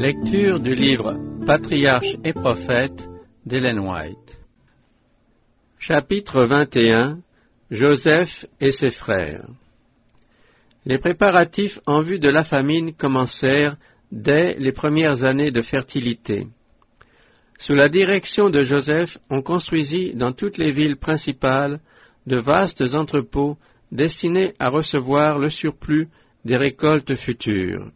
Lecture du livre Patriarches et prophètes d'Ellen White. Chapitre 21. Joseph et ses frères. Les préparatifs en vue de la famine commencèrent dès les premières années de fertilité. Sous la direction de Joseph, on construisit dans toutes les villes principales de vastes entrepôts destinés à recevoir le surplus des récoltes futures.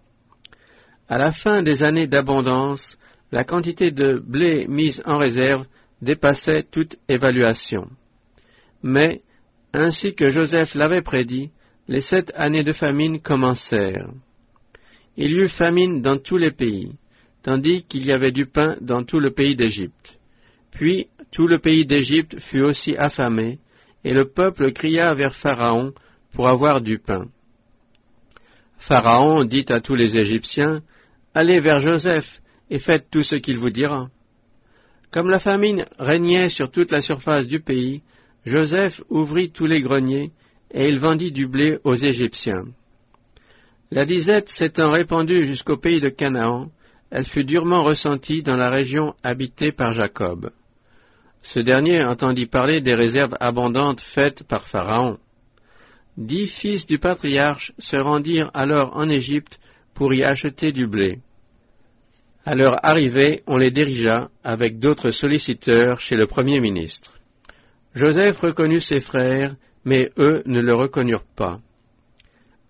À la fin des années d'abondance, la quantité de blé mise en réserve dépassait toute évaluation. Mais, ainsi que Joseph l'avait prédit, les 7 années de famine commencèrent. Il y eut famine dans tous les pays, tandis qu'il y avait du pain dans tout le pays d'Égypte. Puis tout le pays d'Égypte fut aussi affamé, et le peuple cria vers Pharaon pour avoir du pain. Pharaon dit à tous les Égyptiens, « Allez vers Joseph et faites tout ce qu'il vous dira. » Comme la famine régnait sur toute la surface du pays, Joseph ouvrit tous les greniers et il vendit du blé aux Égyptiens. La disette s'étant répandue jusqu'au pays de Canaan, elle fut durement ressentie dans la région habitée par Jacob. Ce dernier entendit parler des réserves abondantes faites par Pharaon. 10 fils du patriarche se rendirent alors en Égypte pour y acheter du blé. À leur arrivée, on les dirigea avec d'autres solliciteurs chez le premier ministre. Joseph reconnut ses frères, mais eux ne le reconnurent pas.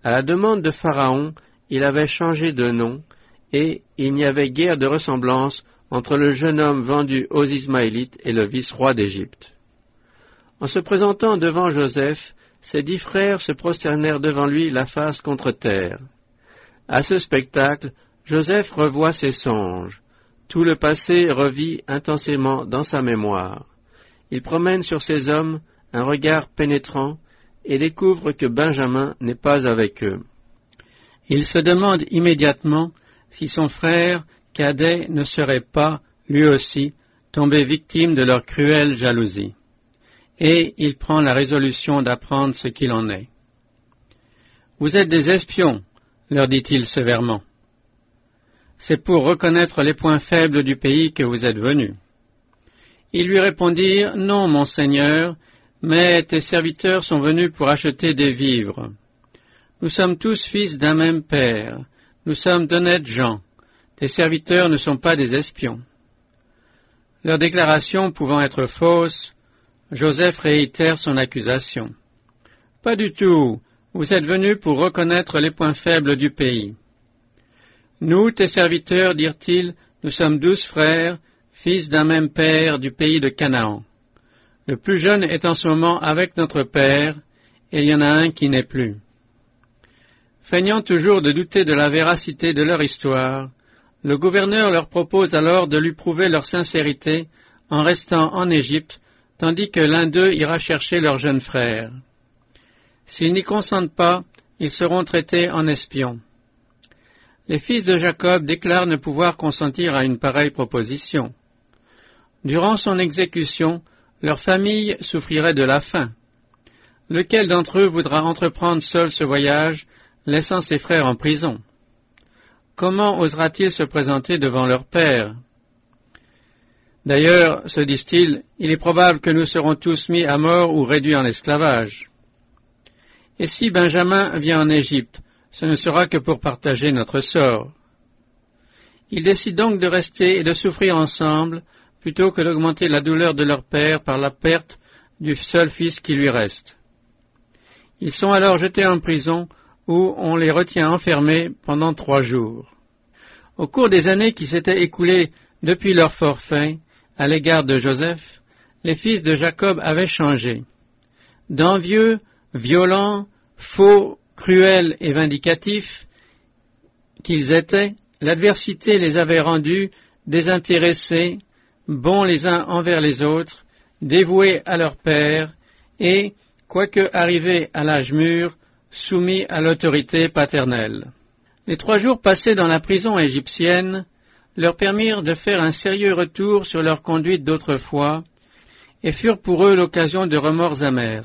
À la demande de Pharaon, il avait changé de nom, et il n'y avait guère de ressemblance entre le jeune homme vendu aux Ismaélites et le vice-roi d'Égypte. En se présentant devant Joseph, ses 10 frères se prosternèrent devant lui la face contre terre. À ce spectacle, Joseph revoit ses songes. Tout le passé revit intensément dans sa mémoire. Il promène sur ces hommes un regard pénétrant et découvre que Benjamin n'est pas avec eux. Il se demande immédiatement si son frère cadet ne serait pas, lui aussi, tombé victime de leur cruelle jalousie. Et il prend la résolution d'apprendre ce qu'il en est. « Vous êtes des espions, leur dit-il sévèrement. C'est pour reconnaître les points faibles du pays que vous êtes venus. Ils lui répondirent, « Non, mon Seigneur, mais tes serviteurs sont venus pour acheter des vivres. Nous sommes tous fils d'un même père, nous sommes d'honnêtes gens, tes serviteurs ne sont pas des espions. » Leur déclaration pouvant être fausse, Joseph réitère son accusation. « Pas du tout, vous êtes venus pour reconnaître les points faibles du pays. » Nous, tes serviteurs, dirent-ils, nous sommes 12 frères, fils d'un même père du pays de Canaan. Le plus jeune est en ce moment avec notre père, et il y en a un qui n'est plus. Feignant toujours de douter de la véracité de leur histoire, le gouverneur leur propose alors de lui prouver leur sincérité en restant en Égypte, tandis que l'un d'eux ira chercher leur jeune frère. S'ils n'y consentent pas, ils seront traités en espions. Les fils de Jacob déclarent ne pouvoir consentir à une pareille proposition. Durant son exécution, leur famille souffrirait de la faim. Lequel d'entre eux voudra entreprendre seul ce voyage, laissant ses frères en prison? Comment osera-t-il se présenter devant leur père? D'ailleurs, se disent-ils, il est probable que nous serons tous mis à mort ou réduits en esclavage. Et si Benjamin vient en Égypte, ce ne sera que pour partager notre sort. Ils décident donc de rester et de souffrir ensemble, plutôt que d'augmenter la douleur de leur père par la perte du seul fils qui lui reste. Ils sont alors jetés en prison, où on les retient enfermés pendant 3 jours. Au cours des années qui s'étaient écoulées depuis leur forfait, à l'égard de Joseph, les fils de Jacob avaient changé. D'envieux, violents, faux, cruels et vindicatifs qu'ils étaient, l'adversité les avait rendus désintéressés, bons les uns envers les autres, dévoués à leur père et, quoique arrivés à l'âge mûr, soumis à l'autorité paternelle. Les 3 jours passés dans la prison égyptienne leur permirent de faire un sérieux retour sur leur conduite d'autrefois et furent pour eux l'occasion de remords amers.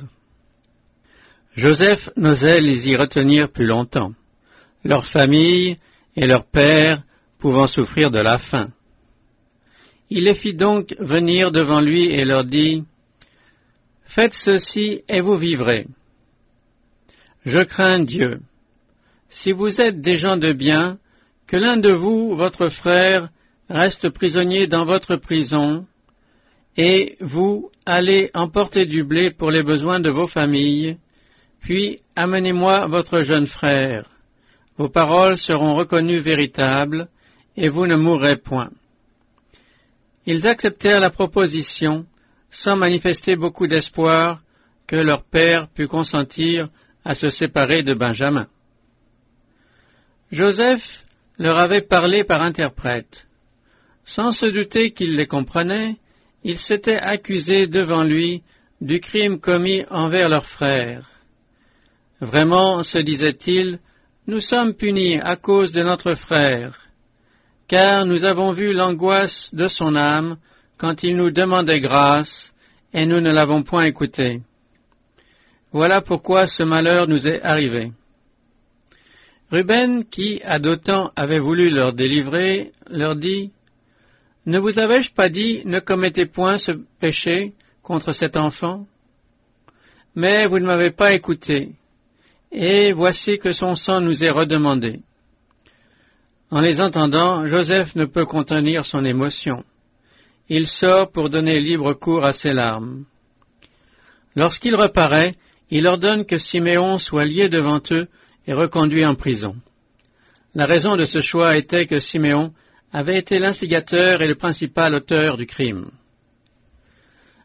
Joseph n'osait les y retenir plus longtemps. Leur famille et leur père pouvant souffrir de la faim. Il les fit donc venir devant lui et leur dit, « Faites ceci et vous vivrez. Je crains Dieu. Si vous êtes des gens de bien, que l'un de vous, votre frère, reste prisonnier dans votre prison, et vous allez emporter du blé pour les besoins de vos familles, puis amenez-moi votre jeune frère. Vos paroles seront reconnues véritables, et vous ne mourrez point. » Ils acceptèrent la proposition, sans manifester beaucoup d'espoir que leur père pût consentir à se séparer de Benjamin. Joseph leur avait parlé par interprète. Sans se douter qu'il les comprenait, ils s'étaient accusés devant lui du crime commis envers leur frère. Vraiment, se disait-il, nous sommes punis à cause de notre frère, car nous avons vu l'angoisse de son âme quand il nous demandait grâce, et nous ne l'avons point écouté. Voilà pourquoi ce malheur nous est arrivé. Ruben, qui à d'autant avait voulu leur délivrer, leur dit, « Ne vous avais-je pas dit, ne commettez point ce péché contre cet enfant? Mais vous ne m'avez pas écouté, et voici que son sang nous est redemandé. » En les entendant, Joseph ne peut contenir son émotion. Il sort pour donner libre cours à ses larmes. Lorsqu'il reparaît, il ordonne que Siméon soit lié devant eux et reconduit en prison. La raison de ce choix était que Siméon avait été l'instigateur et le principal auteur du crime.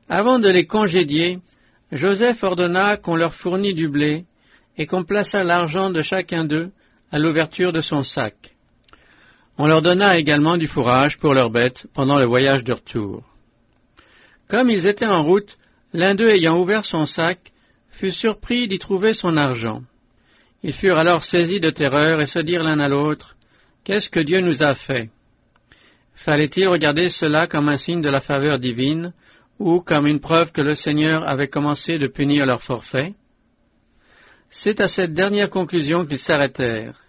Avant de les congédier, Joseph ordonna qu'on leur fournît du blé et qu'on plaçât l'argent de chacun d'eux à l'ouverture de son sac. On leur donna également du fourrage pour leurs bêtes pendant le voyage de retour. Comme ils étaient en route, l'un d'eux ayant ouvert son sac, fut surpris d'y trouver son argent. Ils furent alors saisis de terreur et se dirent l'un à l'autre, « Qu'est-ce que Dieu nous a fait? » Fallait-il regarder cela comme un signe de la faveur divine, ou comme une preuve que le Seigneur avait commencé de punir leur forfait? C'est à cette dernière conclusion qu'ils s'arrêtèrent.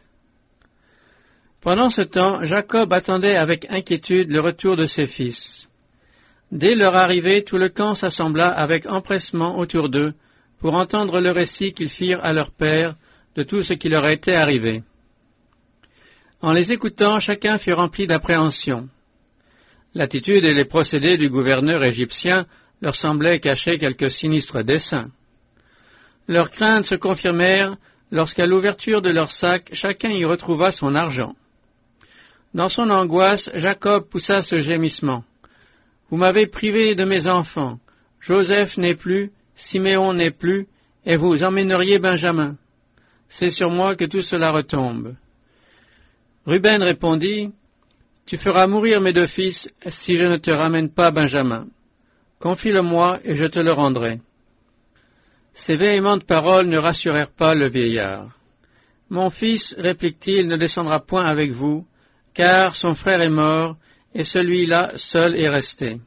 Pendant ce temps, Jacob attendait avec inquiétude le retour de ses fils. Dès leur arrivée, tout le camp s'assembla avec empressement autour d'eux pour entendre le récit qu'ils firent à leur père de tout ce qui leur était arrivé. En les écoutant, chacun fut rempli d'appréhension. L'attitude et les procédés du gouverneur égyptien leur semblaient cacher quelques sinistres desseins. Leurs craintes se confirmèrent lorsqu'à l'ouverture de leur sac, chacun y retrouva son argent. Dans son angoisse, Jacob poussa ce gémissement. « Vous m'avez privé de mes enfants. Joseph n'est plus, Siméon n'est plus, et vous emmèneriez Benjamin. C'est sur moi que tout cela retombe. » Ruben répondit, « Tu feras mourir mes deux fils si je ne te ramène pas Benjamin. Confie-le-moi et je te le rendrai. » Ces véhémentes paroles ne rassurèrent pas le vieillard. « Mon fils, réplique-t-il, ne descendra point avec vous, car son frère est mort, et celui-là seul est resté.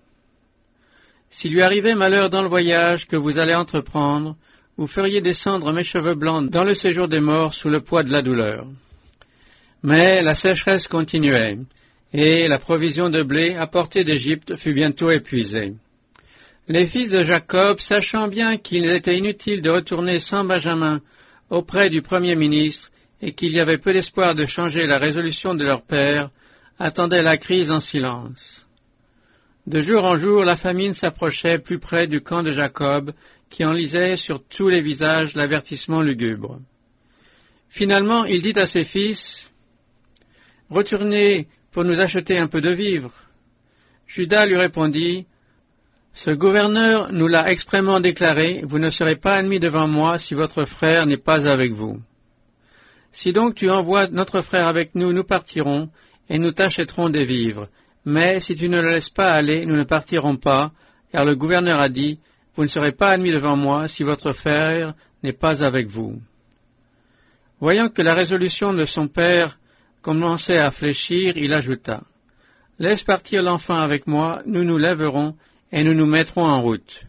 S'il lui arrivait malheur dans le voyage que vous allez entreprendre, vous feriez descendre mes cheveux blancs dans le séjour des morts sous le poids de la douleur. » Mais la sécheresse continuait, et la provision de blé apportée d'Égypte fut bientôt épuisée. Les fils de Jacob, sachant bien qu'il était inutile de retourner sans Benjamin auprès du premier ministre, et qu'il y avait peu d'espoir de changer la résolution de leur père, attendaient la crise en silence. De jour en jour, la famine s'approchait plus près du camp de Jacob, qui enlisait sur tous les visages l'avertissement lugubre. Finalement, il dit à ses fils, « Retournez pour nous acheter un peu de vivres. » Juda lui répondit, « Ce gouverneur nous l'a expressément déclaré, vous ne serez pas ennemis devant moi si votre frère n'est pas avec vous. Si donc tu envoies notre frère avec nous, nous partirons, et nous t'achèterons des vivres. Mais si tu ne le laisses pas aller, nous ne partirons pas, car le gouverneur a dit, vous ne serez pas ennemis devant moi si votre frère n'est pas avec vous. » Voyant que la résolution de son père commençait à fléchir, il ajouta, « Laisse partir l'enfant avec moi, nous nous lèverons, et nous nous mettrons en route.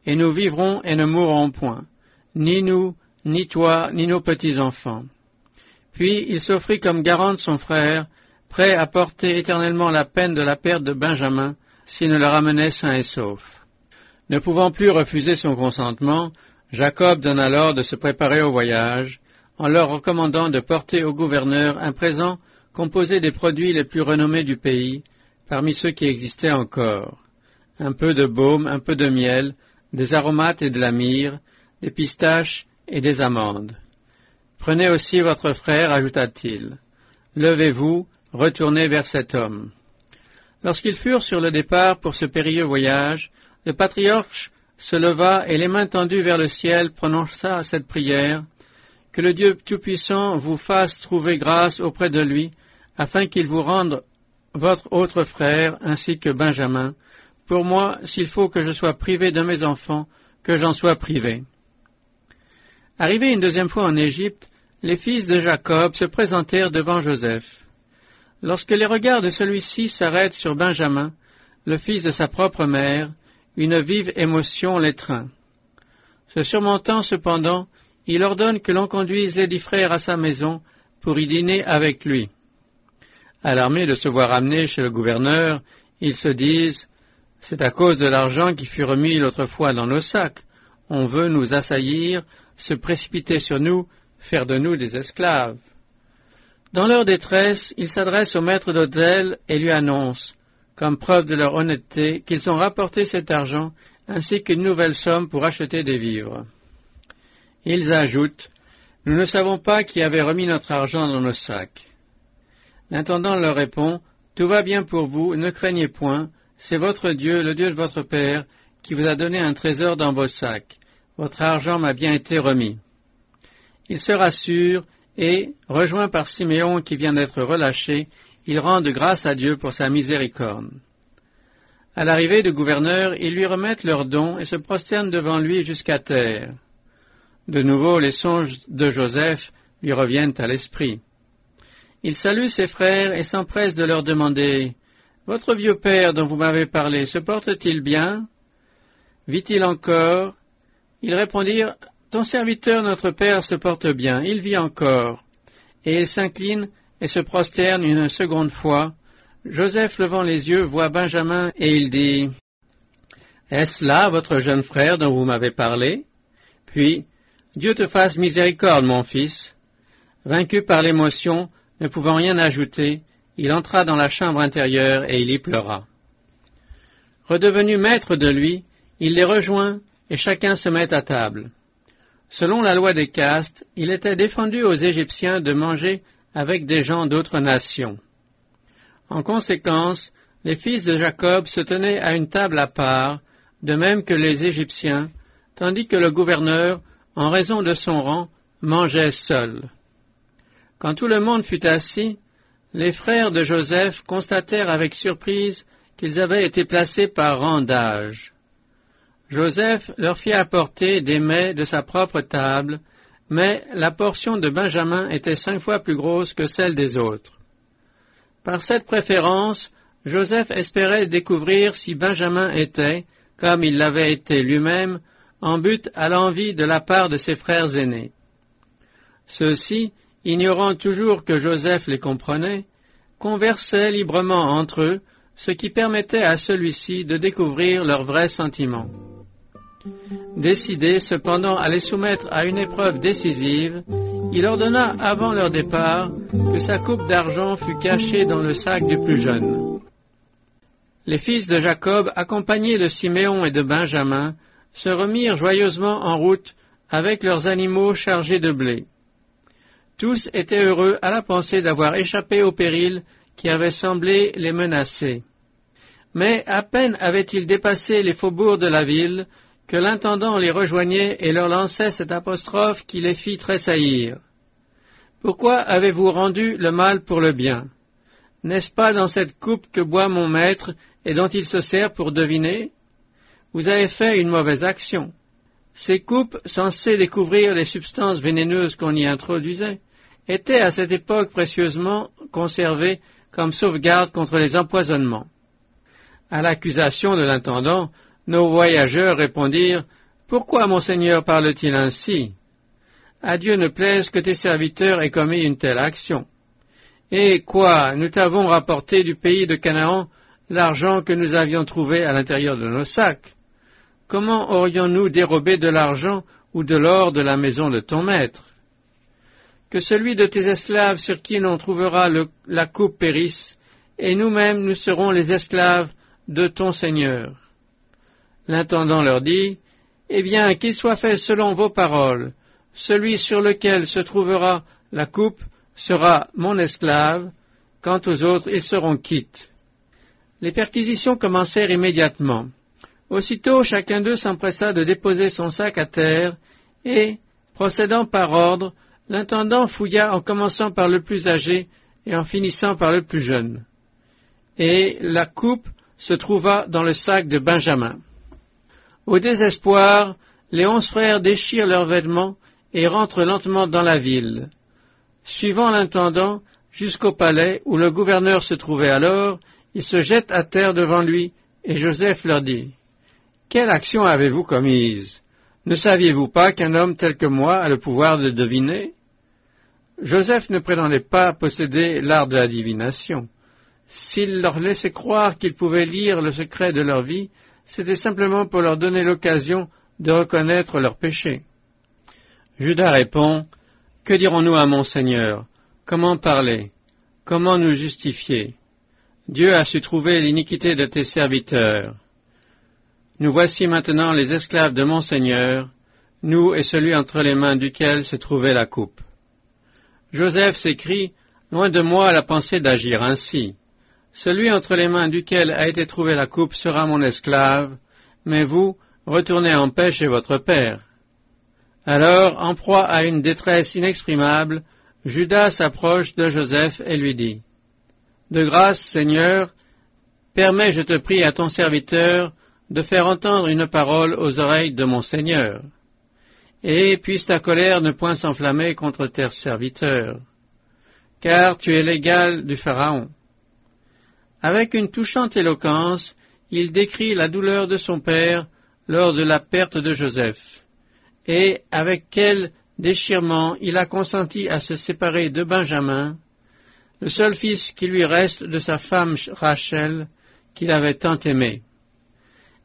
Et nous vivrons et ne mourrons point, ni nous, ni toi, ni nos petits-enfants. » Puis il s'offrit comme garant de son frère, prêts à porter éternellement la peine de la perte de Benjamin s'il ne le ramenait sain et sauf. Ne pouvant plus refuser son consentement, Jacob donna l'ordre de se préparer au voyage, en leur recommandant de porter au gouverneur un présent composé des produits les plus renommés du pays, parmi ceux qui existaient encore. Un peu de baume, un peu de miel, des aromates et de la myrrhe, des pistaches et des amandes. Prenez aussi votre frère, ajouta-t-il. Levez-vous, retournez vers cet homme. Lorsqu'ils furent sur le départ pour ce périlleux voyage, le patriarche se leva et les mains tendues vers le ciel prononça cette prière, « Que le Dieu Tout-Puissant vous fasse trouver grâce auprès de lui, afin qu'il vous rende votre autre frère ainsi que Benjamin. Pour moi, s'il faut que je sois privé de mes enfants, que j'en sois privé. » Arrivés une deuxième fois en Égypte, les fils de Jacob se présentèrent devant Joseph. Lorsque les regards de celui-ci s'arrêtent sur Benjamin, le fils de sa propre mère, une vive émotion l'étreint. Se surmontant cependant, il ordonne que l'on conduise les 10 frères à sa maison pour y dîner avec lui. Alarmés de se voir amenés chez le gouverneur, ils se disent « C'est à cause de l'argent qui fut remis l'autre fois dans nos sacs. On veut nous assaillir, se précipiter sur nous, faire de nous des esclaves. » Dans leur détresse, ils s'adressent au maître d'hôtel et lui annoncent, comme preuve de leur honnêteté, qu'ils ont rapporté cet argent ainsi qu'une nouvelle somme pour acheter des vivres. Ils ajoutent « Nous ne savons pas qui avait remis notre argent dans nos sacs. » L'intendant leur répond « Tout va bien pour vous, ne craignez point, c'est votre Dieu, le Dieu de votre Père, qui vous a donné un trésor dans vos sacs. Votre argent m'a bien été remis. » Ils se rassurent et, rejoints par Siméon qui vient d'être relâché, ils rendent grâce à Dieu pour sa miséricorde. À l'arrivée du gouverneur, ils lui remettent leurs dons et se prosternent devant lui jusqu'à terre. De nouveau, les songes de Joseph lui reviennent à l'esprit. Il salue ses frères et s'empresse de leur demander « Votre vieux père dont vous m'avez parlé, se porte-t-il bien? Vit-il encore ?» Ils répondirent « Ton serviteur, notre père, se porte bien, il vit encore. » Et ils s'inclinent et se prosternent une seconde fois. Joseph, levant les yeux, voit Benjamin et il dit « Est-ce là votre jeune frère dont vous m'avez parlé? Puis, Dieu te fasse miséricorde, mon fils. » Vaincu par l'émotion, ne pouvant rien ajouter, il entra dans la chambre intérieure et il y pleura. Redevenu maître de lui, il les rejoint et chacun se met à table. Selon la loi des castes, il était défendu aux Égyptiens de manger avec des gens d'autres nations. En conséquence, les fils de Jacob se tenaient à une table à part, de même que les Égyptiens, tandis que le gouverneur, en raison de son rang, mangeait seul. Quand tout le monde fut assis, les frères de Joseph constatèrent avec surprise qu'ils avaient été placés par rang d'âge. Joseph leur fit apporter des mets de sa propre table, mais la portion de Benjamin était 5 fois plus grosse que celle des autres. Par cette préférence, Joseph espérait découvrir si Benjamin était, comme il l'avait été lui-même, en but à l'envie de la part de ses frères aînés. Ceux-ci, ignorant toujours que Joseph les comprenait, conversaient librement entre eux, ce qui permettait à celui-ci de découvrir leurs vrais sentiments. Décidé cependant à les soumettre à une épreuve décisive, il ordonna avant leur départ que sa coupe d'argent fût cachée dans le sac du plus jeune. Les fils de Jacob, accompagnés de Siméon et de Benjamin, se remirent joyeusement en route avec leurs animaux chargés de blé. Tous étaient heureux à la pensée d'avoir échappé au péril qui avait semblé les menacer. Mais à peine avaient-ils dépassé les faubourgs de la ville que l'intendant les rejoignait et leur lançait cette apostrophe qui les fit tressaillir. « Pourquoi avez-vous rendu le mal pour le bien? N'est-ce pas dans cette coupe que boit mon maître et dont il se sert pour deviner? Vous avez fait une mauvaise action. Ces coupes, censées découvrir les substances vénéneuses qu'on y introduisait, étaient à cette époque précieusement conservées comme sauvegarde contre les empoisonnements. » À l'accusation de l'intendant, nos voyageurs répondirent « Pourquoi monseigneur parle-t-il ainsi? À Dieu ne plaise que tes serviteurs aient commis une telle action. » Et quoi, nous t'avons rapporté du pays de Canaan l'argent que nous avions trouvé à l'intérieur de nos sacs. Comment aurions-nous dérobé de l'argent ou de l'or de la maison de ton maître? Que celui de tes esclaves sur qui l'on trouvera la coupe périsse, et nous-mêmes nous serons les esclaves de ton Seigneur. L'intendant leur dit, eh bien, qu'il soit fait selon vos paroles. Celui sur lequel se trouvera la coupe sera mon esclave, quant aux autres, ils seront quittes. Les perquisitions commencèrent immédiatement. Aussitôt, chacun d'eux s'empressa de déposer son sac à terre, et, procédant par ordre, l'intendant fouilla en commençant par le plus âgé et en finissant par le plus jeune. Et la coupe se trouva dans le sac de Benjamin. Au désespoir, les 11 frères déchirent leurs vêtements et rentrent lentement dans la ville. Suivant l'intendant jusqu'au palais où le gouverneur se trouvait alors, ils se jettent à terre devant lui, et Joseph leur dit, « Quelle action avez-vous commise? Ne saviez-vous pas qu'un homme tel que moi a le pouvoir de deviner? » Joseph ne prétendait pas posséder l'art de la divination. S'il leur laissait croire qu'ils pouvaient lire le secret de leur vie, c'était simplement pour leur donner l'occasion de reconnaître leurs péchés. Judas répond, « Que dirons-nous à mon Seigneur? Comment parler? Comment nous justifier? Dieu a su trouver l'iniquité de tes serviteurs. Nous voici maintenant les esclaves de mon Seigneur, nous et celui entre les mains duquel se trouvait la coupe. » Joseph s'écrie, « Loin de moi la pensée d'agir ainsi. Celui entre les mains duquel a été trouvée la coupe sera mon esclave, mais vous, retournez en paix chez votre père. » Alors, en proie à une détresse inexprimable, Judas s'approche de Joseph et lui dit, « De grâce, Seigneur, permets, je te prie, à ton serviteur de faire entendre une parole aux oreilles de mon Seigneur. Et puisse ta colère ne point s'enflammer contre tes serviteurs, car tu es l'égal du Pharaon. » Avec une touchante éloquence, il décrit la douleur de son père lors de la perte de Joseph, et avec quel déchirement il a consenti à se séparer de Benjamin, le seul fils qui lui reste de sa femme Rachel, qu'il avait tant aimé.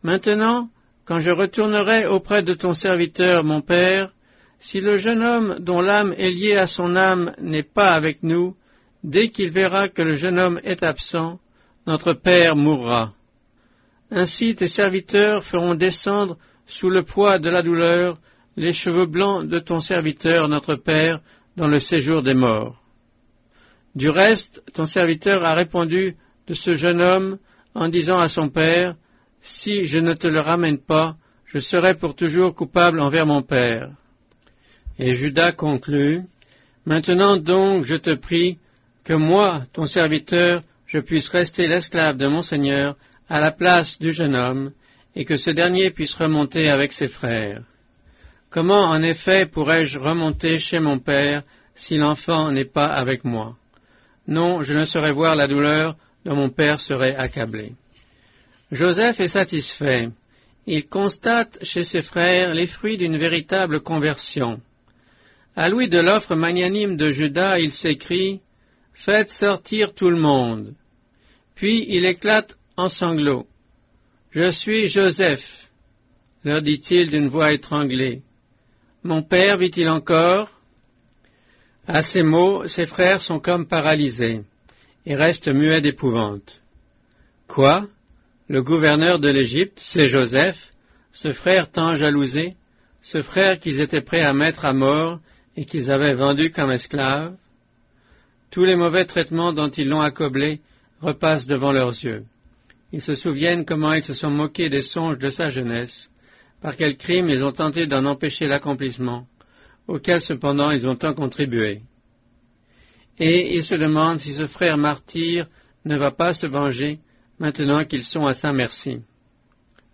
Maintenant, quand je retournerai auprès de ton serviteur, mon père, si le jeune homme dont l'âme est liée à son âme n'est pas avec nous, dès qu'il verra que le jeune homme est absent, notre père mourra. Ainsi tes serviteurs feront descendre sous le poids de la douleur les cheveux blancs de ton serviteur, notre père, dans le séjour des morts. Du reste, ton serviteur a répondu de ce jeune homme en disant à son père, « Si je ne te le ramène pas, je serai pour toujours coupable envers mon père. » Et Judas conclut, « Maintenant donc, je te prie, que moi, ton serviteur, je puisse rester l'esclave de mon Seigneur à la place du jeune homme, et que ce dernier puisse remonter avec ses frères. Comment en effet pourrais-je remonter chez mon père si l'enfant n'est pas avec moi? Non, je ne saurais voir la douleur dont mon père serait accablé. » Joseph est satisfait. Il constate chez ses frères les fruits d'une véritable conversion. À l'ouïe de l'offre magnanime de Judas, il s'écrie « Faites sortir tout le monde ». Puis il éclate en sanglots. « Je suis Joseph », leur dit-il d'une voix étranglée. « Mon père vit-il encore ?» À ces mots, ses frères sont comme paralysés et restent muets d'épouvante. « Quoi? Le gouverneur de l'Égypte, c'est Joseph, ce frère tant jalousé, ce frère qu'ils étaient prêts à mettre à mort et qu'ils avaient vendu comme esclave? Tous les mauvais traitements dont ils l'ont accablé repassent devant leurs yeux. Ils se souviennent comment ils se sont moqués des songes de sa jeunesse, par quels crimes ils ont tenté d'en empêcher l'accomplissement, auquel cependant ils ont tant contribué. Et ils se demandent si ce frère martyr ne va pas se venger, maintenant qu'ils sont à sa merci.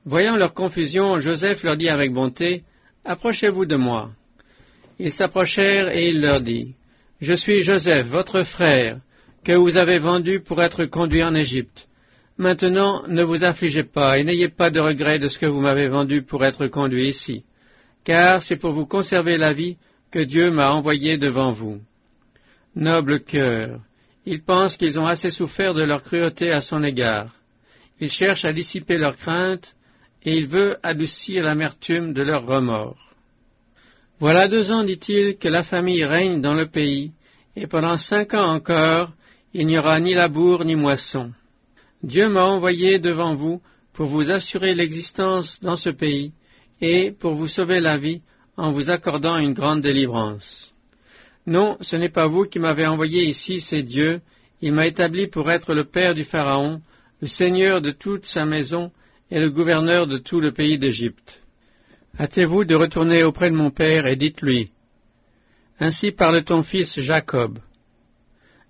Voyant leur confusion, Joseph leur dit avec bonté, « Approchez-vous de moi. » Ils s'approchèrent et il leur dit, « Je suis Joseph, votre frère, que vous avez vendu pour être conduit en Égypte. Maintenant, ne vous affligez pas et n'ayez pas de regret de ce que vous m'avez vendu pour être conduit ici, car c'est pour vous conserver la vie que Dieu m'a envoyé devant vous. Noble cœur, Ils pensent qu'ils ont assez souffert de leur cruauté à son égard. Il cherche à dissiper leurs craintes, et il veut adoucir l'amertume de leurs remords. Voilà 2 ans, dit-il, que la famille règne dans le pays, et pendant 5 ans encore, il n'y aura ni labour ni moisson. Dieu m'a envoyé devant vous pour vous assurer l'existence dans ce pays, et pour vous sauver la vie en vous accordant une grande délivrance. Non, ce n'est pas vous qui m'avez envoyé ici, c'est Dieu. Il m'a établi pour être le père du Pharaon, le seigneur de toute sa maison et le gouverneur de tout le pays d'Égypte. Hâtez-vous de retourner auprès de mon père et dites-lui, « Ainsi parle ton fils Jacob.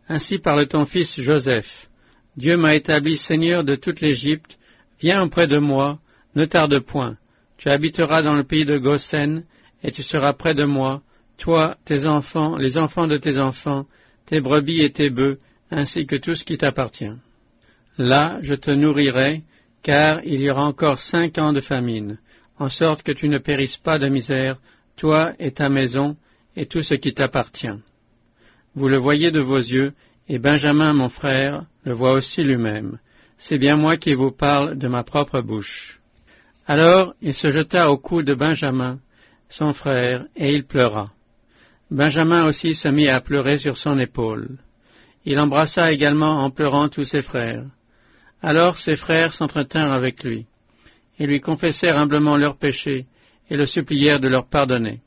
Ainsi parle ton fils Joseph. Dieu m'a établi seigneur de toute l'Égypte. Viens auprès de moi, ne tarde point. Tu habiteras dans le pays de Goshen, et tu seras près de moi, toi, tes enfants, les enfants de tes enfants, tes brebis et tes bœufs, ainsi que tout ce qui t'appartient. Là, je te nourrirai, car il y aura encore 5 ans de famine, en sorte que tu ne périsses pas de misère, toi et ta maison, et tout ce qui t'appartient. Vous le voyez de vos yeux, et Benjamin, mon frère, le voit aussi lui-même. C'est bien moi qui vous parle de ma propre bouche. » Alors il se jeta au cou de Benjamin, son frère, et il pleura. Benjamin aussi se mit à pleurer sur son épaule. Il embrassa également en pleurant tous ses frères. Alors ses frères s'entretinrent avec lui, et lui confessèrent humblement leurs péchés, et le supplièrent de leur pardonner.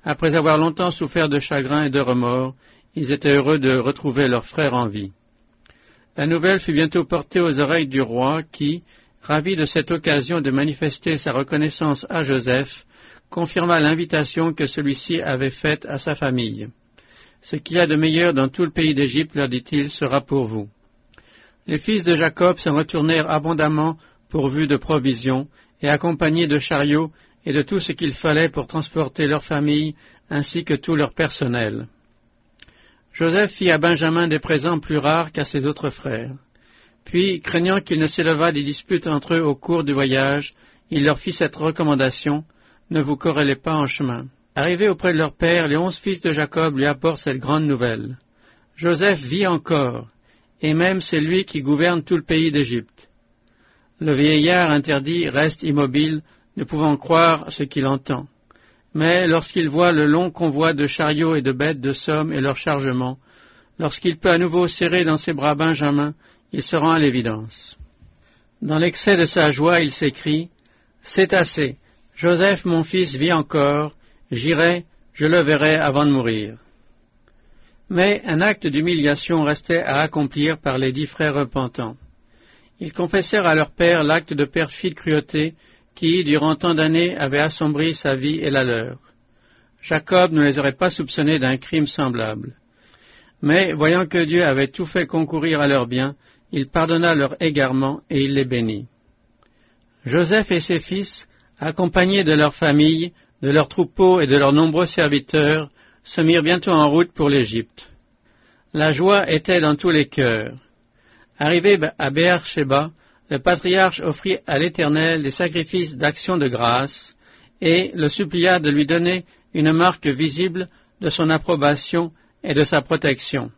Après avoir longtemps souffert de chagrin et de remords, ils étaient heureux de retrouver leur frère en vie. La nouvelle fut bientôt portée aux oreilles du roi qui, ravi de cette occasion de manifester sa reconnaissance à Joseph, confirma l'invitation que celui-ci avait faite à sa famille. « Ce qu'il y a de meilleur dans tout le pays d'Égypte, leur dit-il, sera pour vous. » Les fils de Jacob s'en retournèrent abondamment pourvus de provisions et accompagnés de chariots et de tout ce qu'il fallait pour transporter leur famille ainsi que tout leur personnel. Joseph fit à Benjamin des présents plus rares qu'à ses autres frères. Puis, craignant qu'il ne s'élevât des disputes entre eux au cours du voyage, il leur fit cette recommandation: « Ne vous querellez pas en chemin. » Arrivés auprès de leur père, les 11 fils de Jacob lui apportent cette grande nouvelle. Joseph vit encore, et même c'est lui qui gouverne tout le pays d'Égypte. Le vieillard interdit reste immobile, ne pouvant croire ce qu'il entend. Mais lorsqu'il voit le long convoi de chariots et de bêtes de somme et leur chargement, lorsqu'il peut à nouveau serrer dans ses bras Benjamin, il se rend à l'évidence. Dans l'excès de sa joie, il s'écrie: « C'est assez, Joseph mon fils vit encore, j'irai, je le verrai avant de mourir. » Mais un acte d'humiliation restait à accomplir par les 10 frères repentants. Ils confessèrent à leur père l'acte de perfide cruauté qui, durant tant d'années, avait assombri sa vie et la leur. Jacob ne les aurait pas soupçonnés d'un crime semblable. Mais, voyant que Dieu avait tout fait concourir à leur bien, il pardonna leur égarement et il les bénit. Joseph et ses fils, accompagnés de leurs familles, de leurs troupeaux et de leurs nombreux serviteurs, se mirent bientôt en route pour l'Égypte. La joie était dans tous les cœurs. Arrivé à Béer-Shéba, le patriarche offrit à l'Éternel des sacrifices d'action de grâce et le supplia de lui donner une marque visible de son approbation et de sa protection.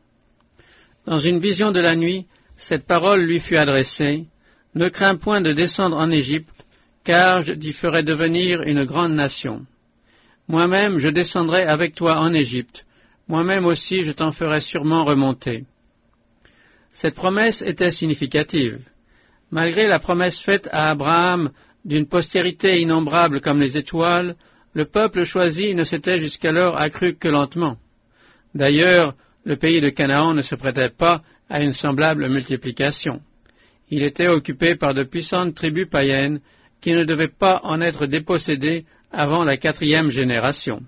Dans une vision de la nuit, cette parole lui fut adressée: « Ne crains point de descendre en Égypte, car je t'y ferai devenir une grande nation. Moi-même je descendrai avec toi en Égypte, moi-même aussi je t'en ferai sûrement remonter. » Cette promesse était significative. Malgré la promesse faite à Abraham d'une postérité innombrable comme les étoiles, le peuple choisi ne s'était jusqu'alors accru que lentement. D'ailleurs, le pays de Canaan ne se prêtait pas à une semblable multiplication. Il était occupé par de puissantes tribus païennes qui ne devaient pas en être dépossédées avant la 4e génération.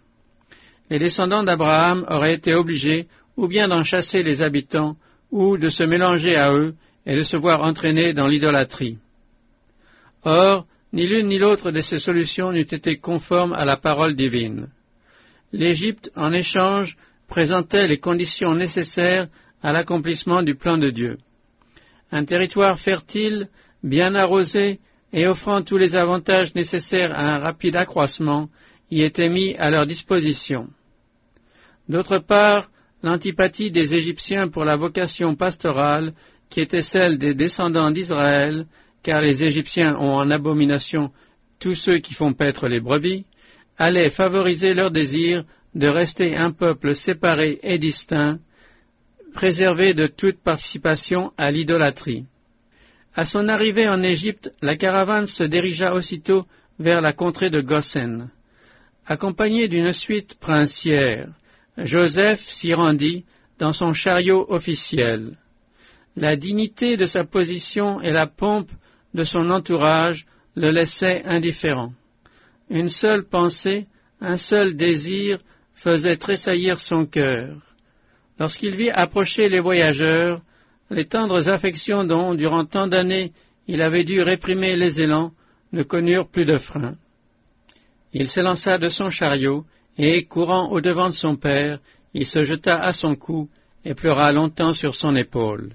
Les descendants d'Abraham auraient été obligés ou bien d'en chasser les habitants ou de se mélanger à eux et de se voir entraînés dans l'idolâtrie. Or, ni l'une ni l'autre de ces solutions n'eût été conforme à la parole divine. L'Égypte, en échange, présentait les conditions nécessaires à l'accomplissement du plan de Dieu. Un territoire fertile, bien arrosé et offrant tous les avantages nécessaires à un rapide accroissement y était mis à leur disposition. D'autre part, l'antipathie des Égyptiens pour la vocation pastorale qui était celle des descendants d'Israël, car les Égyptiens ont en abomination tous ceux qui font paître les brebis, allait favoriser leur désir de rester un peuple séparé et distinct, préservé de toute participation à l'idolâtrie. À son arrivée en Égypte, la caravane se dirigea aussitôt vers la contrée de Goshen. Accompagné d'une suite princière, Joseph s'y rendit dans son chariot officiel. La dignité de sa position et la pompe de son entourage le laissaient indifférent. Une seule pensée, un seul désir faisait tressaillir son cœur. Lorsqu'il vit approcher les voyageurs, les tendres affections dont, durant tant d'années, il avait dû réprimer les élans, ne connurent plus de frein. Il s'élança de son chariot, et, courant au-devant de son père, il se jeta à son cou et pleura longtemps sur son épaule.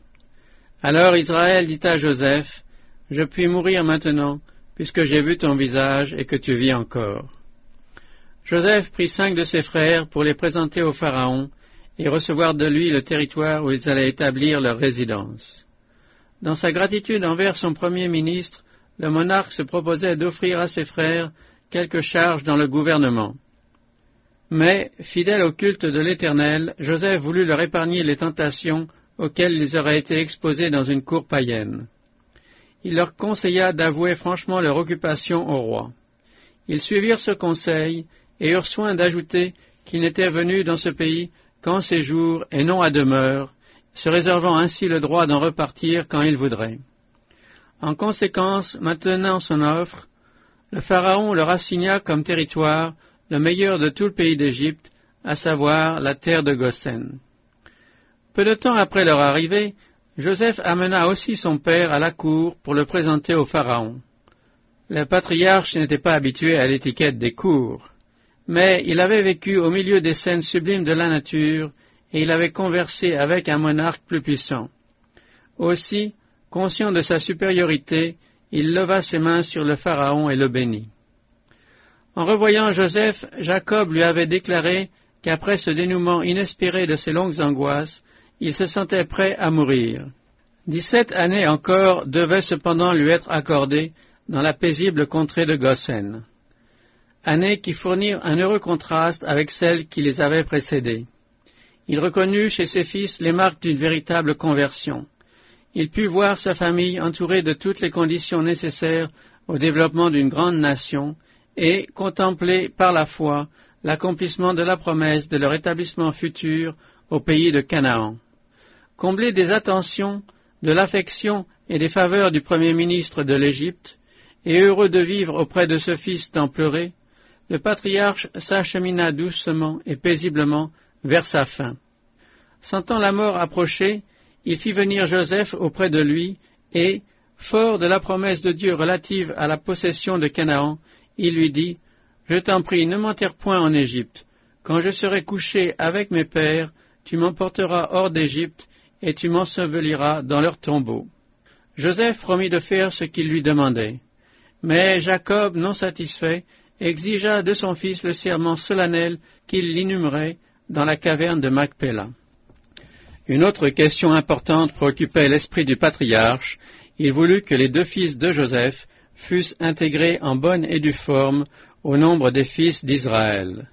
Alors Israël dit à Joseph, « Je puis mourir maintenant, puisque j'ai vu ton visage et que tu vis encore. » Joseph prit 5 de ses frères pour les présenter au Pharaon et recevoir de lui le territoire où ils allaient établir leur résidence. Dans sa gratitude envers son premier ministre, le monarque se proposait d'offrir à ses frères quelques charges dans le gouvernement. Mais, fidèle au culte de l'Éternel, Joseph voulut leur épargner les tentations auxquelles ils auraient été exposés dans une cour païenne. Il leur conseilla d'avouer franchement leur occupation au roi. Ils suivirent ce conseil et eurent soin d'ajouter qu'ils n'étaient venus dans ce pays qu'en séjour et non à demeure, se réservant ainsi le droit d'en repartir quand ils voudraient. En conséquence, maintenant son offre, le Pharaon leur assigna comme territoire le meilleur de tout le pays d'Égypte, à savoir la terre de Goshen. Peu de temps après leur arrivée, Joseph amena aussi son père à la cour pour le présenter au Pharaon. Le patriarche n'était pas habitué à l'étiquette des cours, mais il avait vécu au milieu des scènes sublimes de la nature et il avait conversé avec un monarque plus puissant. Aussi, conscient de sa supériorité, il leva ses mains sur le Pharaon et le bénit. En revoyant Joseph, Jacob lui avait déclaré qu'après ce dénouement inespéré de ses longues angoisses, il se sentait prêt à mourir. 17 années encore devaient cependant lui être accordées dans la paisible contrée de Goshen. Années qui fournirent un heureux contraste avec celles qui les avaient précédées. Il reconnut chez ses fils les marques d'une véritable conversion. Il put voir sa famille entourée de toutes les conditions nécessaires au développement d'une grande nation et contempler par la foi l'accomplissement de la promesse de leur établissement futur au pays de Canaan. Comblé des attentions, de l'affection et des faveurs du premier ministre de l'Égypte, et heureux de vivre auprès de ce fils tant pleuré, le patriarche s'achemina doucement et paisiblement vers sa fin. Sentant la mort approcher, il fit venir Joseph auprès de lui et, fort de la promesse de Dieu relative à la possession de Canaan, il lui dit, « Je t'en prie, ne m'enterre point en Égypte. Quand je serai couché avec mes pères, tu m'emporteras hors d'Égypte et tu m'enseveliras dans leur tombeau. » Joseph promit de faire ce qu'il lui demandait. Mais Jacob, non satisfait, exigea de son fils le serment solennel qu'il l'inhumerait dans la caverne de Macpéla. Une autre question importante préoccupait l'esprit du patriarche. Il voulut que les 2 fils de Joseph fussent intégrés en bonne et due forme au nombre des fils d'Israël.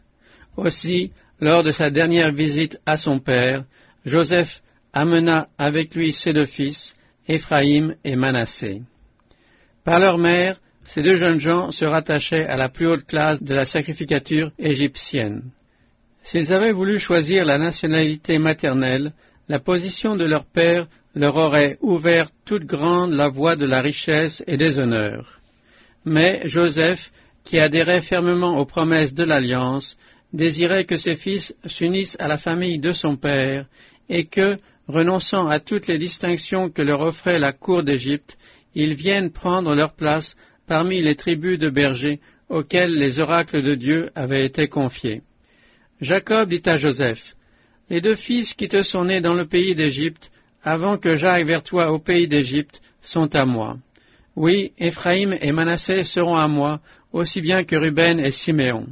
Aussi, lors de sa dernière visite à son père, Joseph amena avec lui ses 2 fils, Éphraïm et Manassé. Par leur mère, ces 2 jeunes gens se rattachaient à la plus haute classe de la sacrificature égyptienne. S'ils avaient voulu choisir la nationalité maternelle, la position de leur père leur aurait ouvert toute grande la voie de la richesse et des honneurs. Mais Joseph, qui adhérait fermement aux promesses de l'Alliance, désirait que ses fils s'unissent à la famille de son père et que, renonçant à toutes les distinctions que leur offrait la cour d'Égypte, ils viennent prendre leur place parmi les tribus de bergers auxquelles les oracles de Dieu avaient été confiés. Jacob dit à Joseph, « Les 2 fils qui te sont nés dans le pays d'Égypte, avant que j'aille vers toi au pays d'Égypte, sont à moi. Oui, Éphraïm et Manassé seront à moi, aussi bien que Ruben et Siméon. »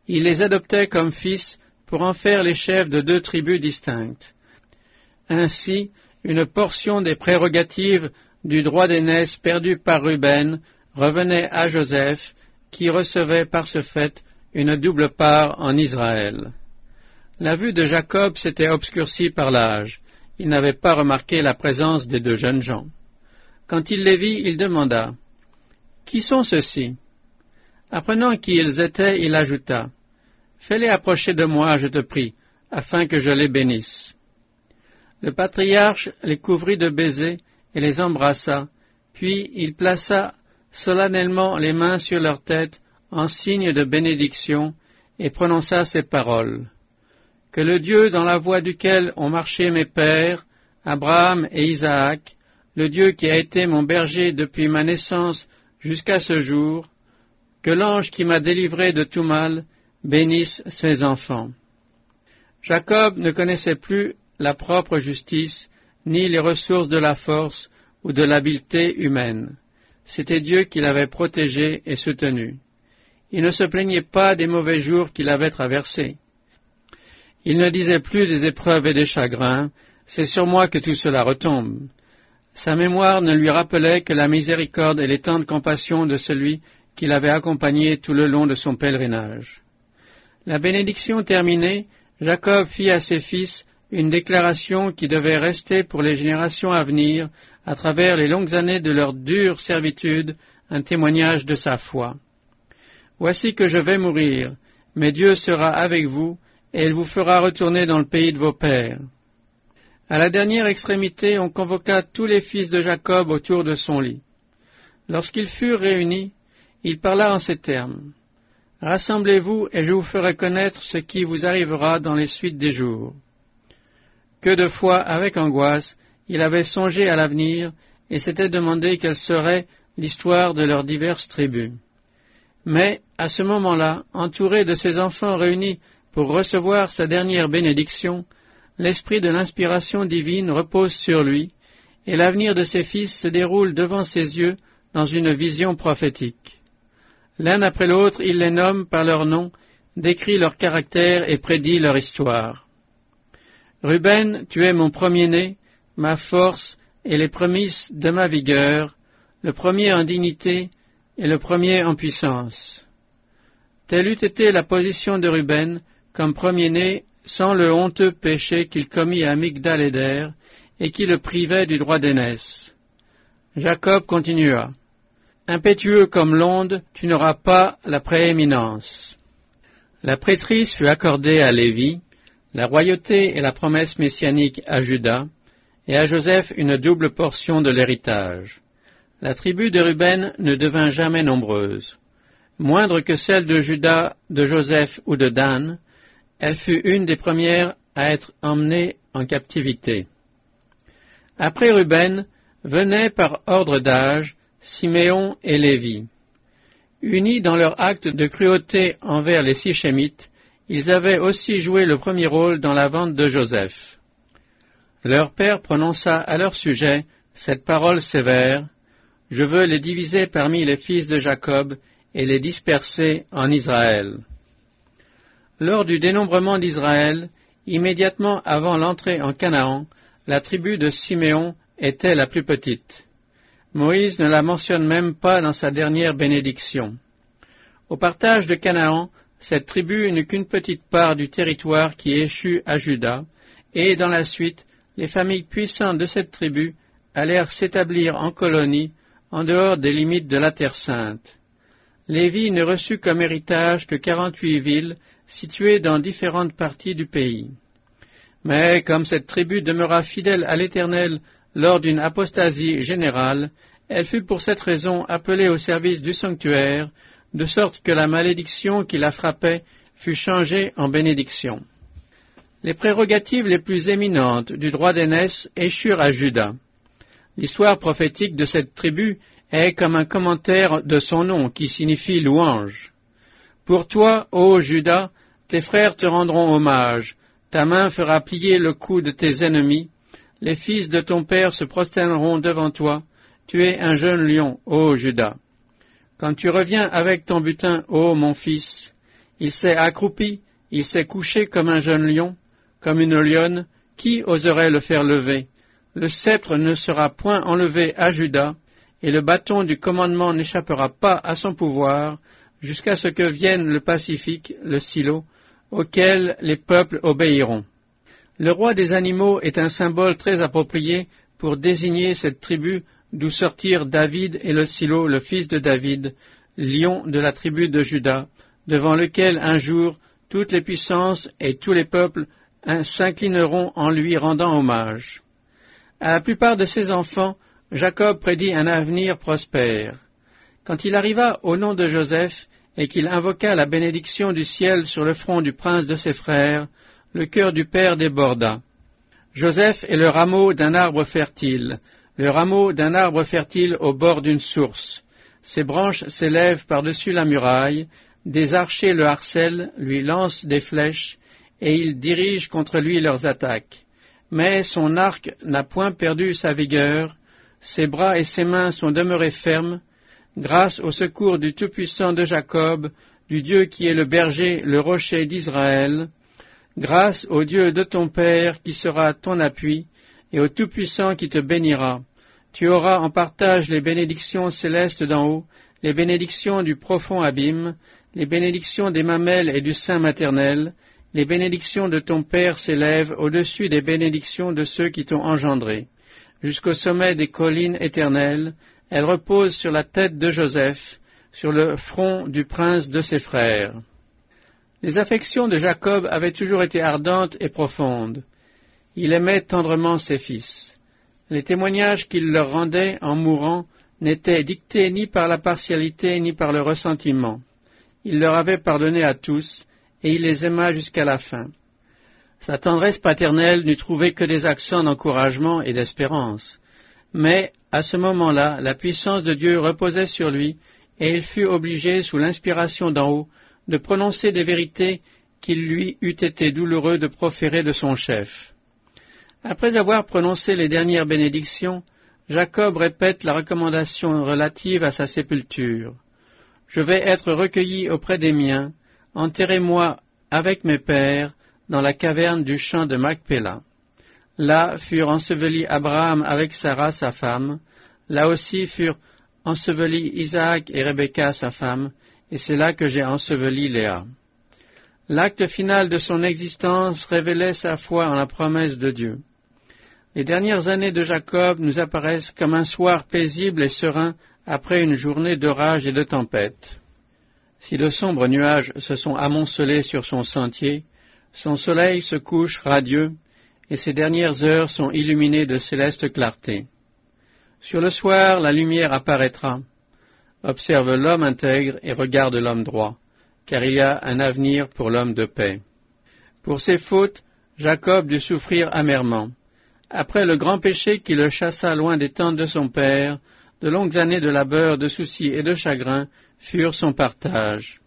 Il les adoptait comme fils, pour en faire les chefs de 2 tribus distinctes. Ainsi, une portion des prérogatives du droit d'aînesse perdu par Ruben revenait à Joseph, qui recevait par ce fait une double part en Israël. La vue de Jacob s'était obscurcie par l'âge. Il n'avait pas remarqué la présence des 2 jeunes gens. Quand il les vit, il demanda « Qui sont ceux-ci » Apprenant qui ils étaient, il ajouta « Fais-les approcher de moi, je te prie, afin que je les bénisse. » Le patriarche les couvrit de baisers et les embrassa, puis il plaça solennellement les mains sur leur tête en signe de bénédiction et prononça ces paroles. « Que le Dieu dans la voie duquel ont marché mes pères, Abraham et Isaac, le Dieu qui a été mon berger depuis ma naissance jusqu'à ce jour, que l'ange qui m'a délivré de tout mal bénisse ses enfants. » Jacob ne connaissait plus la propre justice, ni les ressources de la force ou de l'habileté humaine. C'était Dieu qui l'avait protégé et soutenu. Il ne se plaignait pas des mauvais jours qu'il avait traversés. Il ne disait plus des épreuves et des chagrins, c'est sur moi que tout cela retombe. Sa mémoire ne lui rappelait que la miséricorde et les tendres compassions de celui qui l'avait accompagné tout le long de son pèlerinage. La bénédiction terminée, Jacob fit à ses fils une déclaration qui devait rester pour les générations à venir, à travers les longues années de leur dure servitude, un témoignage de sa foi. « Voici que je vais mourir, mais Dieu sera avec vous, et il vous fera retourner dans le pays de vos pères. » À la dernière extrémité, on convoqua tous les fils de Jacob autour de son lit. Lorsqu'ils furent réunis, il parla en ces termes. « Rassemblez-vous, et je vous ferai connaître ce qui vous arrivera dans les suites des jours. » Que de fois, avec angoisse, il avait songé à l'avenir et s'était demandé quelle serait l'histoire de leurs diverses tribus. Mais, à ce moment-là, entouré de ses enfants réunis pour recevoir sa dernière bénédiction, l'esprit de l'inspiration divine repose sur lui, et l'avenir de ses fils se déroule devant ses yeux dans une vision prophétique. L'un après l'autre, il les nomme par leur nom, décrit leur caractère et prédit leur histoire. Ruben, tu es mon premier-né, ma force et les prémices de ma vigueur, le premier en dignité et le premier en puissance. Telle eût été la position de Ruben comme premier-né sans le honteux péché qu'il commit à Migdal-Éder et qui le privait du droit d'aînesse. Jacob continua. Impétueux comme l'onde, tu n'auras pas la prééminence. La prêtrise fut accordée à Lévi, la royauté et la promesse messianique à Juda, et à Joseph une double portion de l'héritage. La tribu de Ruben ne devint jamais nombreuse. Moindre que celle de Juda, de Joseph ou de Dan, elle fut une des premières à être emmenée en captivité. Après Ruben, venaient par ordre d'âge Siméon et Lévi. Unis dans leur acte de cruauté envers les Sichémites, ils avaient aussi joué le premier rôle dans la vente de Joseph. Leur père prononça à leur sujet cette parole sévère, « Je veux les diviser parmi les fils de Jacob et les disperser en Israël. » Lors du dénombrement d'Israël, immédiatement avant l'entrée en Canaan, la tribu de Siméon était la plus petite. Moïse ne la mentionne même pas dans sa dernière bénédiction. Au partage de Canaan, cette tribu n'eut qu'une petite part du territoire qui échut à Juda, et dans la suite, les familles puissantes de cette tribu allèrent s'établir en colonies en dehors des limites de la Terre sainte. Lévi ne reçut comme héritage que 48 villes situées dans différentes parties du pays. Mais comme cette tribu demeura fidèle à l'Éternel lors d'une apostasie générale, elle fut pour cette raison appelée au service du sanctuaire, de sorte que la malédiction qui la frappait fut changée en bénédiction. Les prérogatives les plus éminentes du droit d'aînesse échurent à Juda. L'histoire prophétique de cette tribu est comme un commentaire de son nom qui signifie louange. Pour toi, ô Juda, tes frères te rendront hommage, ta main fera plier le cou de tes ennemis, les fils de ton père se prosterneront devant toi, tu es un jeune lion, ô Juda. Quand tu reviens avec ton butin, ô mon fils, il s'est accroupi Il s'est couché comme un jeune lion, comme une lionne. Qui oserait le faire lever? Le sceptre ne sera point enlevé à Juda, et le bâton du commandement n'échappera pas à son pouvoir, jusqu'à ce que vienne le Pacifique, le Silo, auquel les peuples obéiront. Le roi des animaux est un symbole très approprié pour désigner cette tribu d'où sortirent David et le Silo, le fils de David, lion de la tribu de Juda, devant lequel un jour toutes les puissances et tous les peuples s'inclineront en lui rendant hommage. À la plupart de ses enfants, Jacob prédit un avenir prospère. Quand il arriva au nom de Joseph et qu'il invoqua la bénédiction du ciel sur le front du prince de ses frères, le cœur du père déborda. Joseph est le rameau d'un arbre fertile, le rameau d'un arbre fertile au bord d'une source. Ses branches s'élèvent par-dessus la muraille, des archers le harcèlent, lui lancent des flèches, et ils dirigent contre lui leurs attaques. Mais son arc n'a point perdu sa vigueur, ses bras et ses mains sont demeurés fermes, grâce au secours du Tout-Puissant de Jacob, du Dieu qui est le berger, le rocher d'Israël, grâce au Dieu de ton Père qui sera ton appui, et au Tout-Puissant qui te bénira. Tu auras en partage les bénédictions célestes d'en haut, les bénédictions du profond abîme, les bénédictions des mamelles et du sein maternel. Les bénédictions de ton Père s'élèvent au-dessus des bénédictions de ceux qui t'ont engendré. Jusqu'au sommet des collines éternelles, elles reposent sur la tête de Joseph, sur le front du prince de ses frères. Les affections de Jacob avaient toujours été ardentes et profondes. Il aimait tendrement ses fils. Les témoignages qu'il leur rendait en mourant n'étaient dictés ni par la partialité ni par le ressentiment. Il leur avait pardonné à tous, et il les aima jusqu'à la fin. Sa tendresse paternelle n'eût trouvé que des accents d'encouragement et d'espérance. Mais, à ce moment-là, la puissance de Dieu reposait sur lui, et il fut obligé, sous l'inspiration d'en haut, de prononcer des vérités qu'il lui eût été douloureux de proférer de son chef. Après avoir prononcé les dernières bénédictions, Jacob répète la recommandation relative à sa sépulture. « Je vais être recueilli auprès des miens, enterrez-moi avec mes pères dans la caverne du champ de Macpéla. » Là furent ensevelis Abraham avec Sarah sa femme, là aussi furent ensevelis Isaac et Rebecca sa femme, et c'est là que j'ai enseveli Léa. L'acte final de son existence révélait sa foi en la promesse de Dieu. Les dernières années de Jacob nous apparaissent comme un soir paisible et serein après une journée d'orage et de tempête. Si de sombres nuages se sont amoncelés sur son sentier, son soleil se couche radieux, et ses dernières heures sont illuminées de céleste clarté. Sur le soir, la lumière apparaîtra. Observe l'homme intègre et regarde l'homme droit, car il y a un avenir pour l'homme de paix. Pour ses fautes, Jacob dut souffrir amèrement. Après le grand péché qui le chassa loin des tentes de son père, de longues années de labeur, de soucis et de chagrin furent son partage.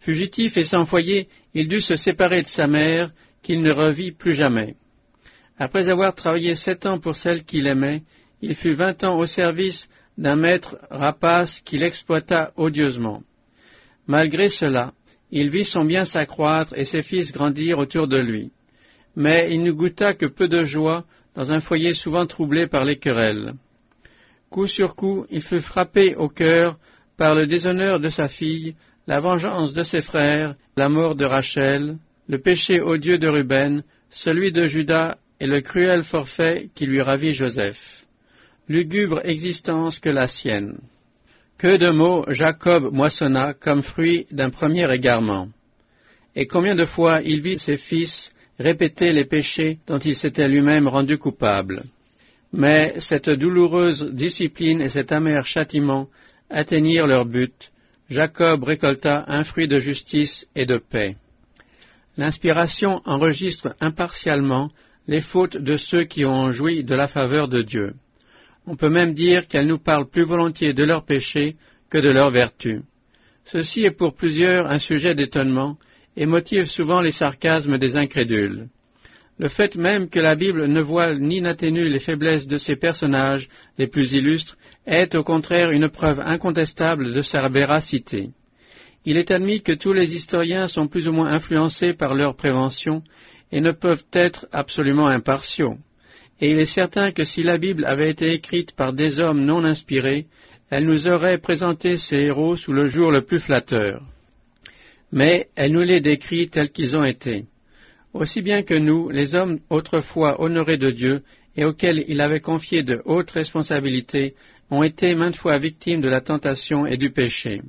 Fugitif et sans foyer, il dut se séparer de sa mère, qu'il ne revit plus jamais. Après avoir travaillé 7 ans pour celle qu'il aimait, il fut 20 ans au service d'un maître rapace qui l'exploita odieusement. Malgré cela, il vit son bien s'accroître et ses fils grandir autour de lui. Mais il ne goûta que peu de joie dans un foyer souvent troublé par les querelles. Coup sur coup, il fut frappé au cœur par le déshonneur de sa fille, la vengeance de ses frères, la mort de Rachel, le péché odieux de Ruben, celui de Juda et le cruel forfait qui lui ravit Joseph. Lugubre existence que la sienne. Que de maux Jacob moissonna comme fruit d'un premier égarement. Et combien de fois il vit ses fils répéter les péchés dont il s'était lui-même rendu coupable. Mais cette douloureuse discipline et cet amer châtiment atteignirent leur but. Jacob récolta un fruit de justice et de paix. L'inspiration enregistre impartialement les fautes de ceux qui ont joui de la faveur de Dieu. On peut même dire qu'elle nous parle plus volontiers de leurs péchés que de leurs vertus. Ceci est pour plusieurs un sujet d'étonnement et motive souvent les sarcasmes des incrédules. Le fait même que la Bible ne voile ni n'atténue les faiblesses de ses personnages les plus illustres est au contraire une preuve incontestable de sa véracité. Il est admis que tous les historiens sont plus ou moins influencés par leur prévention et ne peuvent être absolument impartiaux. Et il est certain que si la Bible avait été écrite par des hommes non inspirés, elle nous aurait présenté ces héros sous le jour le plus flatteur. Mais elle nous les décrit tels qu'ils ont été. Aussi bien que nous, les hommes autrefois honorés de Dieu et auxquels il avait confié de hautes responsabilités, ont été maintes fois victimes de la tentation et du péché.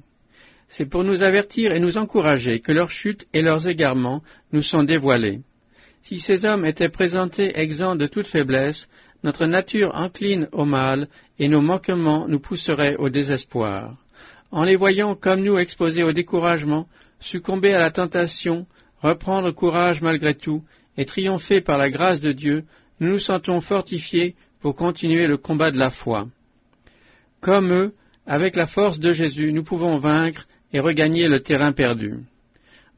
C'est pour nous avertir et nous encourager que leurs chutes et leurs égarements nous sont dévoilés. Si ces hommes étaient présentés exempts de toute faiblesse, notre nature incline au mal et nos manquements nous pousseraient au désespoir. En les voyant comme nous exposés au découragement, succomber à la tentation, reprendre courage malgré tout et triompher par la grâce de Dieu, nous nous sentons fortifiés pour continuer le combat de la foi. Comme eux, avec la force de Jésus, nous pouvons vaincre et regagner le terrain perdu.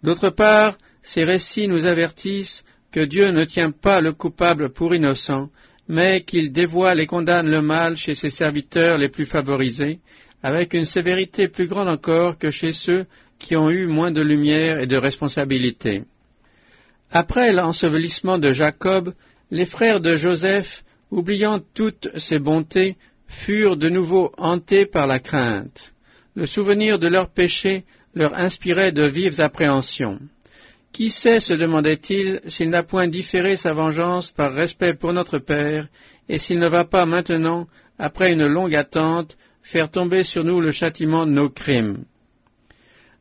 D'autre part, ces récits nous avertissent que Dieu ne tient pas le coupable pour innocent, mais qu'il dévoile et condamne le mal chez ses serviteurs les plus favorisés, avec une sévérité plus grande encore que chez ceux qui ont eu moins de lumière et de responsabilité. Après l'ensevelissement de Jacob, les frères de Joseph, oubliant toutes ses bontés, furent de nouveau hantés par la crainte. Le souvenir de leurs péchés leur inspirait de vives appréhensions. Qui sait, se demandait-il, s'il n'a point différé sa vengeance par respect pour notre Père, et s'il ne va pas maintenant, après une longue attente, faire tomber sur nous le châtiment de nos crimes.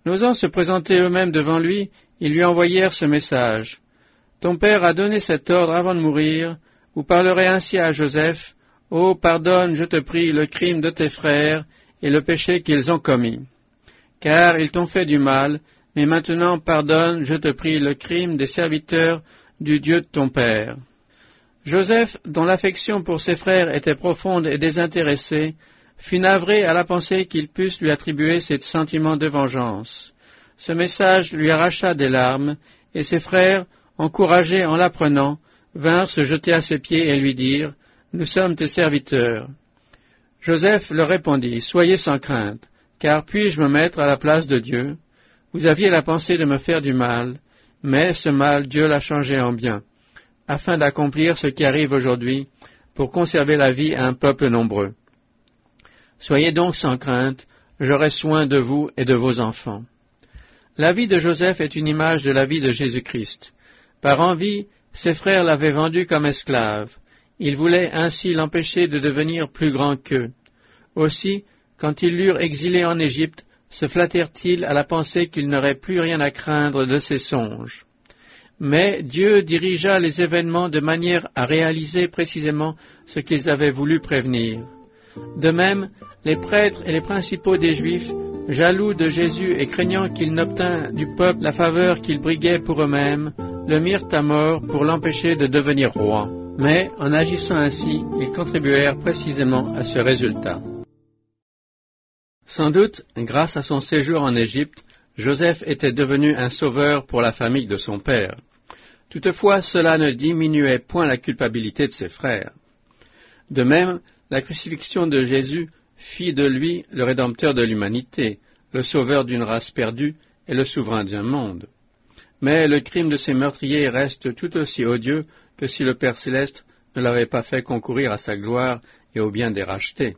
N'osant se présenter eux-mêmes devant lui, ils lui envoyèrent ce message. « Ton père a donné cet ordre avant de mourir, vous parlerez ainsi à Joseph, « Oh, pardonne, je te prie, le crime de tes frères et le péché qu'ils ont commis. Car ils t'ont fait du mal, mais maintenant pardonne, je te prie, le crime des serviteurs du Dieu de ton père. » Joseph, dont l'affection pour ses frères était profonde et désintéressée, fut navré à la pensée qu'ils pussent lui attribuer ces sentiments de vengeance. Ce message lui arracha des larmes, et ses frères, encouragés en l'apprenant, vinrent se jeter à ses pieds et lui dirent « Nous sommes tes serviteurs. » Joseph leur répondit « Soyez sans crainte, car puis-je me mettre à la place de Dieu? Vous aviez la pensée de me faire du mal, mais ce mal Dieu l'a changé en bien, afin d'accomplir ce qui arrive aujourd'hui, pour conserver la vie à un peuple nombreux. Soyez donc sans crainte, j'aurai soin de vous et de vos enfants. » La vie de Joseph est une image de la vie de Jésus-Christ. Par envie, ses frères l'avaient vendu comme esclave. Ils voulaient ainsi l'empêcher de devenir plus grand qu'eux. Aussi, quand ils l'eurent exilé en Égypte, se flattèrent-ils à la pensée qu'ils n'auraient plus rien à craindre de ses songes. Mais Dieu dirigea les événements de manière à réaliser précisément ce qu'ils avaient voulu prévenir. De même, les prêtres et les principaux des Juifs, jaloux de Jésus et craignant qu'il n'obtînt du peuple la faveur qu'ils briguaient pour eux-mêmes, le mirent à mort pour l'empêcher de devenir roi. Mais, en agissant ainsi, ils contribuèrent précisément à ce résultat. Sans doute, grâce à son séjour en Égypte, Joseph était devenu un sauveur pour la famille de son père. Toutefois, cela ne diminuait point la culpabilité de ses frères. De même, la crucifixion de Jésus fit de lui le rédempteur de l'humanité, le sauveur d'une race perdue et le souverain d'un monde. Mais le crime de ces meurtriers reste tout aussi odieux que si le Père céleste ne l'avait pas fait concourir à sa gloire et au bien des rachetés.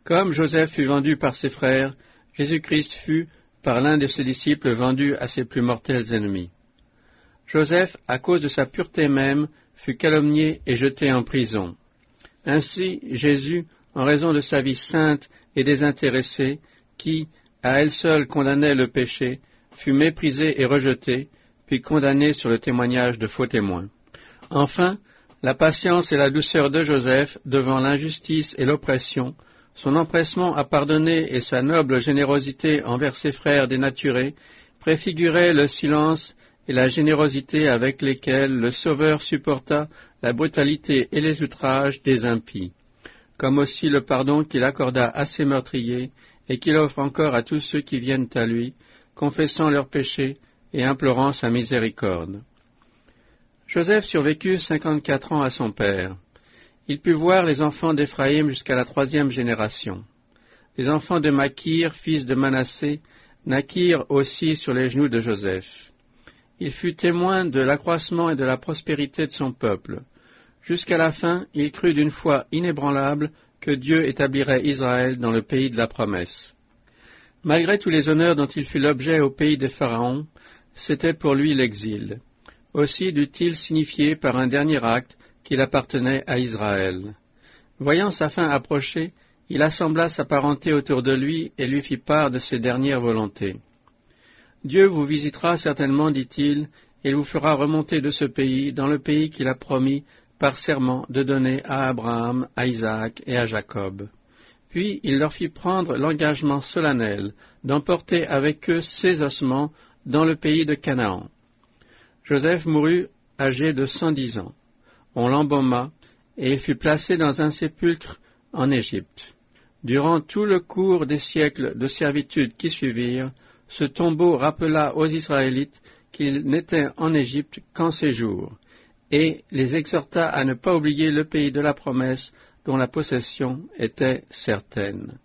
Comme Joseph fut vendu par ses frères, Jésus-Christ fut, par l'un de ses disciples, vendu à ses plus mortels ennemis. Joseph, à cause de sa pureté même, fut calomnié et jeté en prison. Ainsi, Jésus, en raison de sa vie sainte et désintéressée, qui, à elle seule, condamnait le péché, fut méprisé et rejeté, puis condamné sur le témoignage de faux témoins. Enfin, la patience et la douceur de Joseph devant l'injustice et l'oppression, son empressement à pardonner et sa noble générosité envers ses frères dénaturés préfiguraient le silence et la générosité avec lesquels le Sauveur supporta la brutalité et les outrages des impies, comme aussi le pardon qu'il accorda à ses meurtriers et qu'il offre encore à tous ceux qui viennent à lui, confessant leurs péchés et implorant sa miséricorde. Joseph survécut 54 ans à son père. Il put voir les enfants d'Éphraïm jusqu'à la 3e génération. Les enfants de Makir, fils de Manassé, naquirent aussi sur les genoux de Joseph. Il fut témoin de l'accroissement et de la prospérité de son peuple. Jusqu'à la fin, il crut d'une foi inébranlable que Dieu établirait Israël dans le pays de la promesse. Malgré tous les honneurs dont il fut l'objet au pays des Pharaons, c'était pour lui l'exil. Aussi dut-il signifier par un dernier acte qu'il appartenait à Israël. Voyant sa fin approcher, il assembla sa parenté autour de lui et lui fit part de ses dernières volontés. « Dieu vous visitera certainement, dit-il, et vous fera remonter de ce pays dans le pays qu'il a promis par serment de donner à Abraham, à Isaac et à Jacob. » Puis il leur fit prendre l'engagement solennel d'emporter avec eux ses ossements dans le pays de Canaan. Joseph mourut âgé de 110 ans. On l'embauma et il fut placé dans un sépulcre en Égypte. Durant tout le cours des siècles de servitude qui suivirent, ce tombeau rappela aux Israélites qu'ils n'étaient en Égypte qu'en séjour, et les exhorta à ne pas oublier le pays de la promesse dont la possession était certaine.